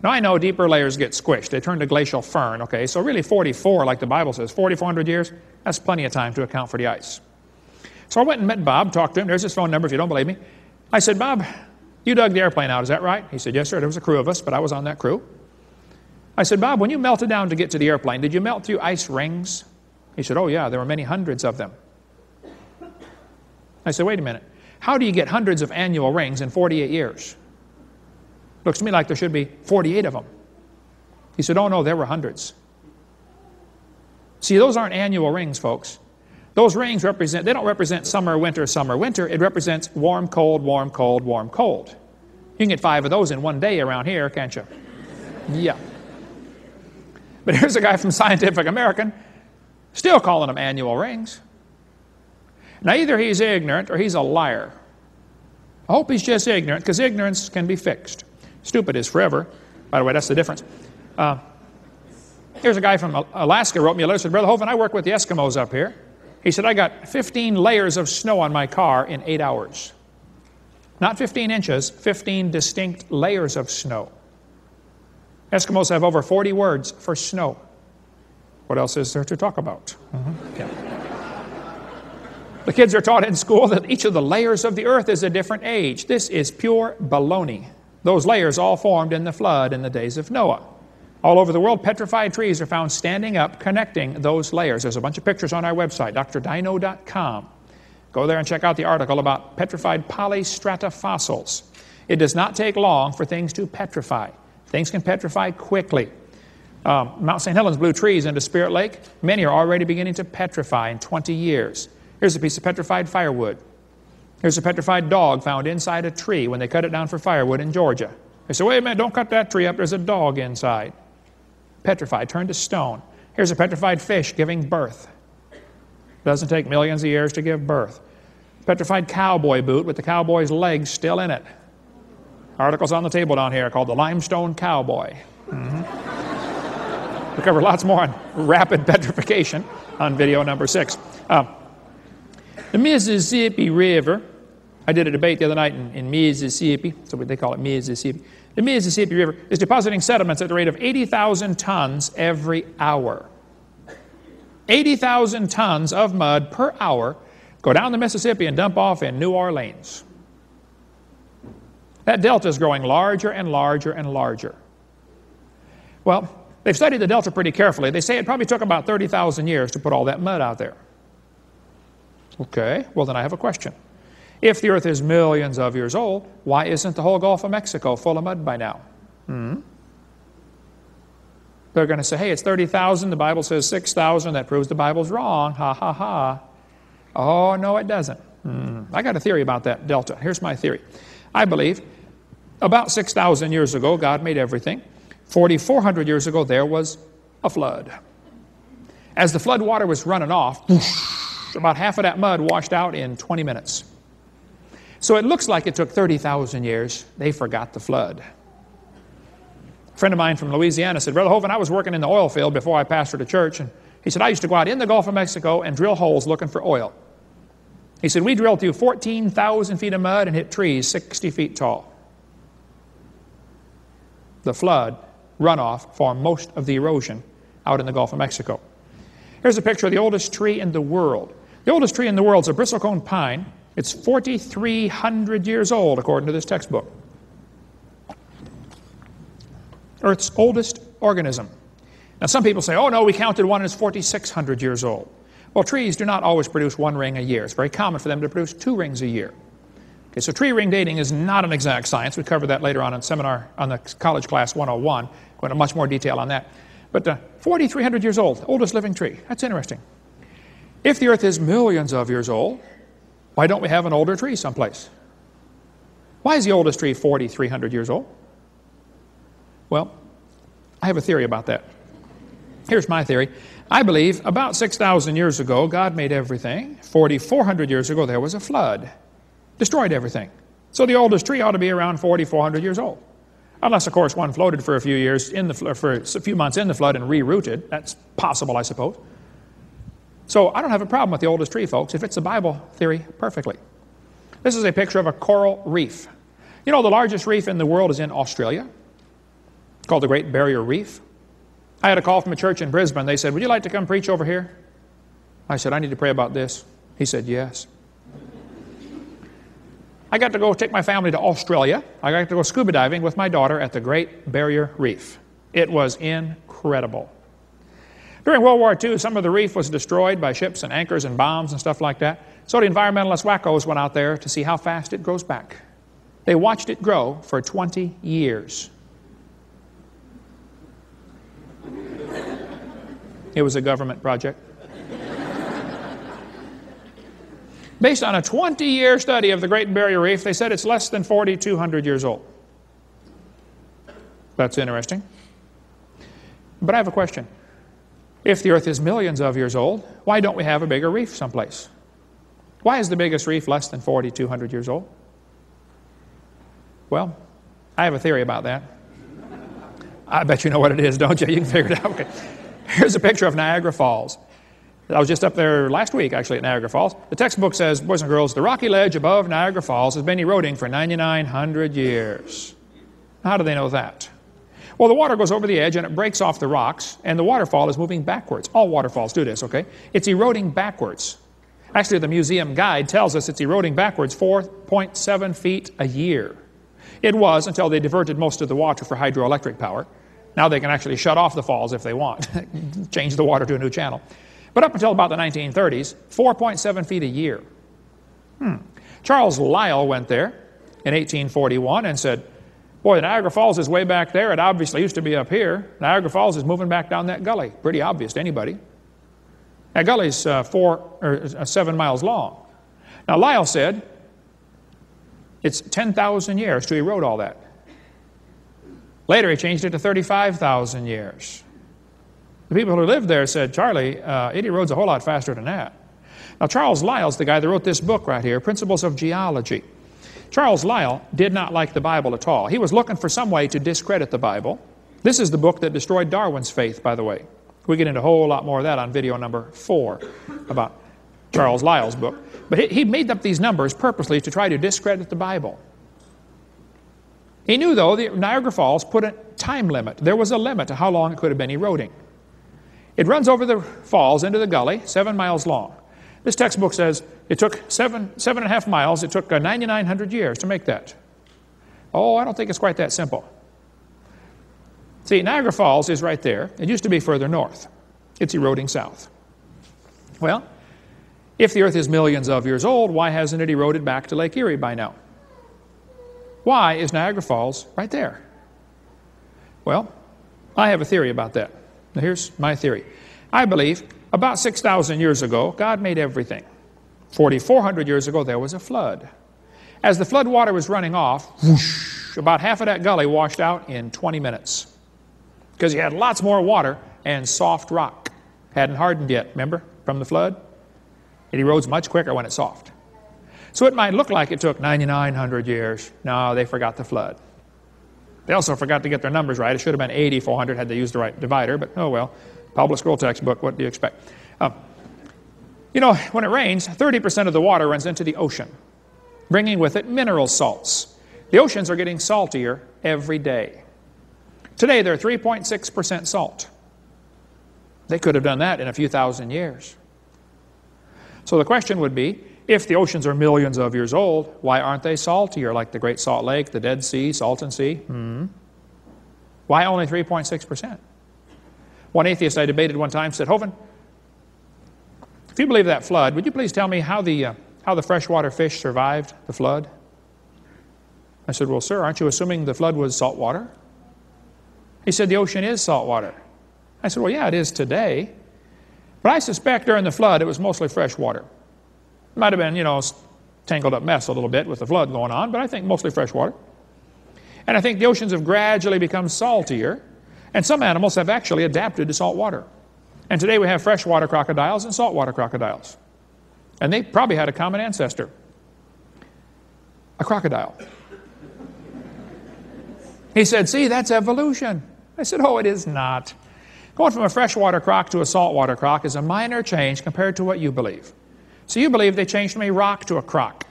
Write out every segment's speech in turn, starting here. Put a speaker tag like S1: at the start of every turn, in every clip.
S1: Now, I know deeper layers get squished. They turn to glacial fern, okay? So really 44, like the Bible says, 4,400 years, that's plenty of time to account for the ice. So I went and met Bob, talked to him. There's his phone number if you don't believe me. I said, Bob, you dug the airplane out, is that right? He said, yes, sir. There was a crew of us, but I was on that crew. I said, Bob, when you melted down to get to the airplane, did you melt through ice rings? He said, oh, yeah, there were many hundreds of them. I said, wait a minute. How do you get hundreds of annual rings in 48 years? Looks to me like there should be 48 of them. He said, oh, no, there were hundreds. See, those aren't annual rings, folks. Those rings represent, they don't represent summer, winter, summer, winter. It represents warm, cold, warm, cold, warm, cold. You can get 5 of those in one day around here, can't you? Yeah. But here's a guy from Scientific American still calling them annual rings. Now, either he's ignorant or he's a liar. I hope he's just ignorant, because ignorance can be fixed. Stupid is forever. By the way, that's the difference. Here's a guy from Alaska wrote me a letter, said, Brother Hovind, I work with the Eskimos up here. He said, I got 15 layers of snow on my car in 8 hours. Not 15 inches, 15 distinct layers of snow. Eskimos have over 40 words for snow. What else is there to talk about? Yeah. The kids are taught in school that each of the layers of the earth is a different age. This is pure baloney. Those layers all formed in the flood in the days of Noah. All over the world, petrified trees are found standing up, connecting those layers. There's a bunch of pictures on our website, drdino.com. Go there and check out the article about petrified polystrata fossils. It does not take long for things to petrify. Things can petrify quickly. Mount St. Helens blew trees into Spirit Lake. Many are already beginning to petrify in 20 years. Here's a piece of petrified firewood. Here's a petrified dog found inside a tree when they cut it down for firewood in Georgia. They said, wait a minute, don't cut that tree up. There's a dog inside. Petrified, turned to stone. Here's a petrified fish giving birth. Doesn't take millions of years to give birth. Petrified cowboy boot with the cowboy's legs still in it. Articles on the table down here called the Limestone Cowboy. We cover lots more on rapid petrification on video number 6. The Mississippi River, I did a debate the other night in Mississippi, so they call it Mississippi. The Mississippi River is depositing sediments at the rate of 80,000 tons every hour. 80,000 tons of mud per hour go down the Mississippi and dump off in New Orleans. That delta is growing larger and larger and larger. Well, they've studied the delta pretty carefully. They say it probably took about 30,000 years to put all that mud out there. Okay, well then I have a question. If the earth is millions of years old, why isn't the whole Gulf of Mexico full of mud by now? They're going to say, hey, it's 30,000, the Bible says 6,000, that proves the Bible's wrong, ha ha ha. Oh, no it doesn't. I got a theory about that delta. Here's my theory. I believe about 6,000 years ago, God made everything. 4,400 years ago, there was a flood. As the flood water was running off, about half of that mud washed out in 20 minutes. So it looks like it took 30,000 years. They forgot the flood. A friend of mine from Louisiana said, Brother Hovind, I was working in the oil field before I pastored a church, and he said, I used to go out in the Gulf of Mexico and drill holes looking for oil. He said, we drilled through 14,000 feet of mud and hit trees 60 feet tall. The flood runoff formed most of the erosion out in the Gulf of Mexico. Here's a picture of the oldest tree in the world. The oldest tree in the world is a bristlecone pine. It's 4,300 years old, according to this textbook. Earth's oldest organism. Now, some people say, oh, no, we counted one and it's 4,600 years old. Well, trees do not always produce 1 ring a year. It's very common for them to produce 2 rings a year. Okay, so tree ring dating is not an exact science. We cover that later on in seminar on the college class 101. Go into much more detail on that. But 4,300 years old, oldest living tree. That's interesting. If the earth is millions of years old, why don't we have an older tree someplace? Why is the oldest tree 4,300 years old? Well, I have a theory about that. Here's my theory. I believe about 6,000 years ago, God made everything. 4,400 years ago, there was a flood. Destroyed everything. So the oldest tree ought to be around 4,400 years old. Unless, of course, one floated for a few years, for a few months in the flood and rerouted. That's possible, I suppose. So I don't have a problem with the oldest tree, folks. It fits the Bible theory perfectly. This is a picture of a coral reef. You know, the largest reef in the world is in Australia. called the Great Barrier Reef. I had a call from a church in Brisbane. They said, would you like to come preach over here? I said, I need to pray about this. He said, yes. I got to go take my family to Australia. I got to go scuba diving with my daughter at the Great Barrier Reef. It was incredible. During World War II, some of the reef was destroyed by ships and anchors and bombs and stuff like that. So the environmentalist wackos went out there to see how fast it grows back. They watched it grow for 20 years. It was a government project. Based on a 20-year study of the Great Barrier Reef, they said it's less than 4,200 years old. That's interesting. But I have a question. If the Earth is millions of years old, why don't we have a bigger reef someplace? Why is the biggest reef less than 4,200 years old? Well, I have a theory about that. I bet you know what it is, don't you? You can figure it out. Okay. Here's a picture of Niagara Falls. I was just up there last week, actually, at Niagara Falls. The textbook says, boys and girls, the rocky ledge above Niagara Falls has been eroding for 9,900 years. How do they know that? Well, the water goes over the edge and it breaks off the rocks, and the waterfall is moving backwards. All waterfalls do this, okay? It's eroding backwards. Actually, the museum guide tells us it's eroding backwards 4.7 feet a year. It was until they diverted most of the water for hydroelectric power. Now they can actually shut off the falls if they want, change the water to a new channel. But up until about the 1930s, 4.7 feet a year. Charles Lyell went there in 1841 and said, boy, Niagara Falls is way back there. It obviously used to be up here. Niagara Falls is moving back down that gully. Pretty obvious to anybody. That gully's 7 miles long. Now, Lyell said it's 10,000 years to erode all that. Later, he changed it to 35,000 years. The people who lived there said, Charlie, it erodes a whole lot faster than that. Now, Charles Lyell's the guy that wrote this book right here, Principles of Geology. Charles Lyell did not like the Bible at all. He was looking for some way to discredit the Bible. This is the book that destroyed Darwin's faith, by the way. We get into a whole lot more of that on video number 4 about Charles Lyell's book. But he made up these numbers purposely to try to discredit the Bible. He knew, though, that Niagara Falls put a time limit. There was a limit to how long it could have been eroding. It runs over the falls into the gully, 7 miles long. This textbook says it took 7.5 miles. It took 9,900 years to make that. Oh, I don't think it's quite that simple. See, Niagara Falls is right there. It used to be further north. It's eroding south. Well, if the Earth is millions of years old, why hasn't it eroded back to Lake Erie by now? Why is Niagara Falls right there? Well, I have a theory about that. Now, here's my theory. I believe about 6,000 years ago, God made everything. 4,400 years ago, there was a flood. As the flood water was running off, whoosh, about half of that gully washed out in 20 minutes. Because you had lots more water and soft rock. Hadn't hardened yet, remember, from the flood? It erodes much quicker when it's soft. So it might look like it took 9,900 years. No, they forgot the flood. They also forgot to get their numbers right. It should have been 8,400 had they used the right divider, but oh well. Public school textbook, what do you expect? You know, when it rains, 30% of the water runs into the ocean, bringing with it mineral salts. The oceans are getting saltier every day. Today, they're 3.6% salt. They could have done that in a few thousand years. So the question would be, if the oceans are millions of years old, why aren't they saltier like the Great Salt Lake, the Dead Sea, Salton Sea? Why only 3.6%? One atheist I debated one time said, Hovind, if you believe that flood, would you please tell me how the freshwater fish survived the flood? I said, well, sir, aren't you assuming the flood was salt water? He said, the ocean is salt water. I said, well, yeah, it is today. But I suspect during the flood it was mostly fresh water. It might have been, you know, tangled up mess a little bit with the flood going on, but I think mostly fresh water. And I think the oceans have gradually become saltier, and some animals have actually adapted to salt water. And today we have freshwater crocodiles and saltwater crocodiles. And they probably had a common ancestor, a crocodile. He said, see, that's evolution. I said, oh, it is not. Going from a freshwater croc to a saltwater croc is a minor change compared to what you believe. So you believe they changed from a rock to a croc.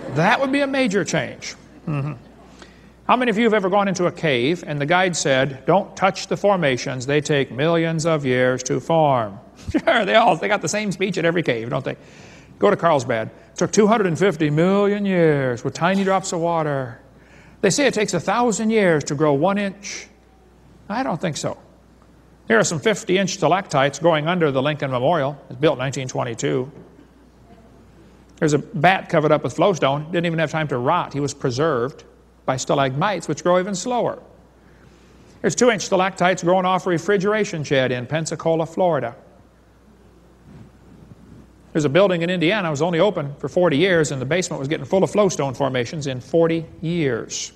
S1: That would be a major change. How many of you have ever gone into a cave and the guide said, don't touch the formations, they take millions of years to form? Sure, they got the same speech at every cave, don't they? Go to Carlsbad. It took 250 million years with tiny drops of water. They say it takes 1,000 years to grow 1 inch. I don't think so. Here are some 50-inch stalactites growing under the Lincoln Memorial. It was built in 1922. There's a bat covered up with flowstone. Didn't even have time to rot. He was preserved by stalagmites, which grow even slower. There's 2-inch stalactites growing off a refrigeration shed in Pensacola, Florida. There's a building in Indiana that was only open for 40 years, and the basement was getting full of flowstone formations in 40 years.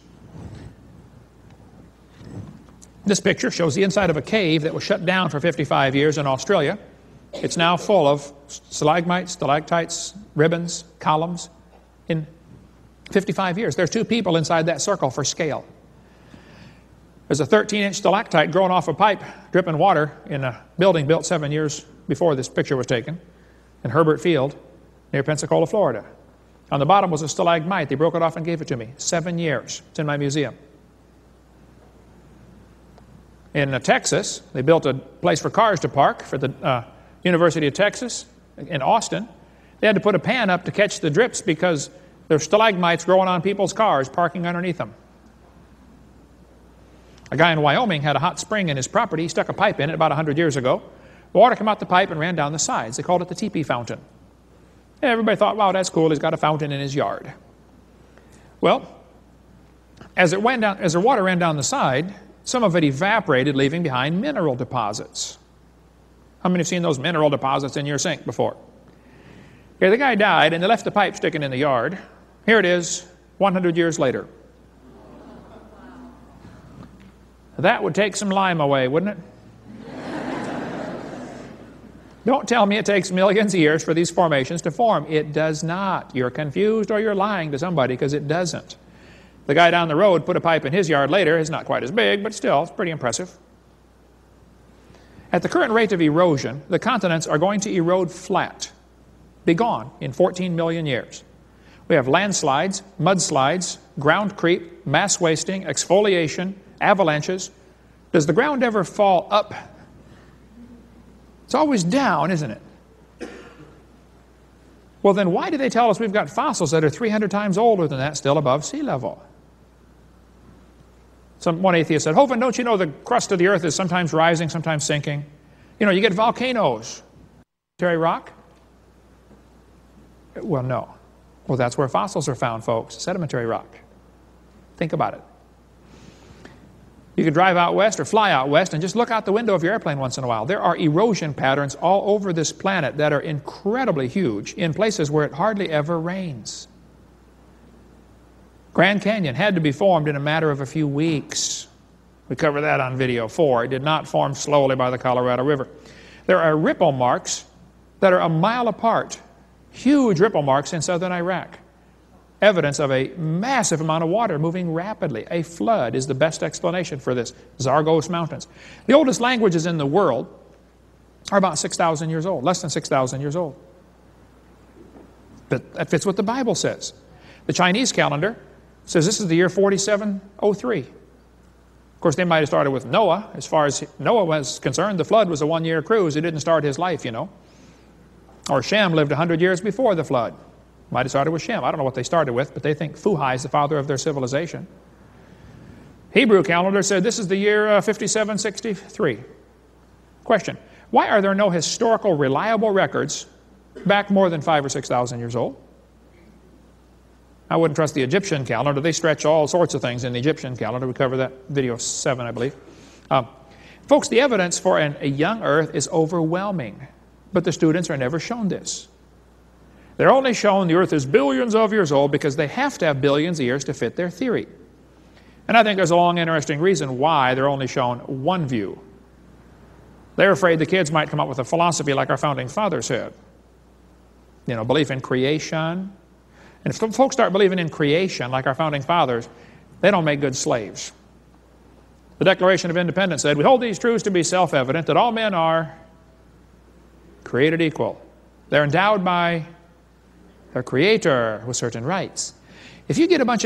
S1: This picture shows the inside of a cave that was shut down for 55 years in Australia. It's now full of stalagmites, stalactites, ribbons, columns in 55 years. There's 2 people inside that circle for scale. There's a 13-inch stalactite growing off a pipe, dripping water in a building built 7 years before this picture was taken in Herbert Field near Pensacola, Florida. On the bottom was a stalagmite. They broke it off and gave it to me. 7 years. It's in my museum. In Texas, they built a place for cars to park for the University of Texas in Austin. They had to put a pan up to catch the drips because there's stalagmites growing on people's cars parking underneath them. A guy in Wyoming had a hot spring in his property. He stuck a pipe in it about 100 years ago. Water came out the pipe and ran down the sides. They called it the teepee fountain. And everybody thought, wow, that's cool. He's got a fountain in his yard. Well, as the water ran down the side, some of it evaporated, leaving behind mineral deposits. How many have seen those mineral deposits in your sink before? Okay, the guy died, and they left the pipe sticking in the yard. Here it is, 100 years later. That would take some lime away, wouldn't it? Don't tell me it takes millions of years for these formations to form. It does not. You're confused or you're lying to somebody, because it doesn't. The guy down the road put a pipe in his yard later. It's not quite as big, but still, it's pretty impressive. At the current rate of erosion, the continents are going to erode flat, be gone in 14 million years. We have landslides, mudslides, ground creep, mass wasting, exfoliation, avalanches. Does the ground ever fall up? It's always down, isn't it? Well, then why do they tell us we've got fossils that are 300 times older than that, still above sea level? One atheist said, Hovind, don't you know the crust of the earth is sometimes rising, sometimes sinking? You know, you get volcanoes. Sedimentary rock? Well, no. Well, that's where fossils are found, folks. Sedimentary rock. Think about it. You could drive out west or fly out west and just look out the window of your airplane once in a while. There are erosion patterns all over this planet that are incredibly huge in places where it hardly ever rains. Grand Canyon had to be formed in a matter of a few weeks. We cover that on video 4. It did not form slowly by the Colorado River. There are ripple marks that are a mile apart. Huge ripple marks in southern Iraq. Evidence of a massive amount of water moving rapidly. A flood is the best explanation for this. Zagros Mountains. The oldest languages in the world are about 6,000 years old, less than 6,000 years old. But that fits what the Bible says. The Chinese calendar says this is the year 4703. Of course, they might have started with Noah. As far as Noah was concerned, the flood was a one-year cruise. It didn't start his life, you know. Or Shem lived 100 years before the flood. Might have started with Shem. I don't know what they started with, but they think Fuhai is the father of their civilization. Hebrew calendar said this is the year 5763. Question: why are there no historical reliable records back more than 5,000 or 6,000 years old? I wouldn't trust the Egyptian calendar. They stretch all sorts of things in the Egyptian calendar. We covered that video 7, I believe. Folks, the evidence for a young Earth is overwhelming, but the students are never shown this. They're only shown the Earth is billions of years old because they have to have billions of years to fit their theory. And I think there's a long, interesting reason why they're only shown one view. They're afraid the kids might come up with a philosophy like our founding fathers had. You know, belief in creation. And if folks start believing in creation like our founding fathers, they don't make good slaves. The Declaration of Independence said, we hold these truths to be self-evident, that all men are created equal. They're endowed by their Creator with certain rights. If you get a bunch of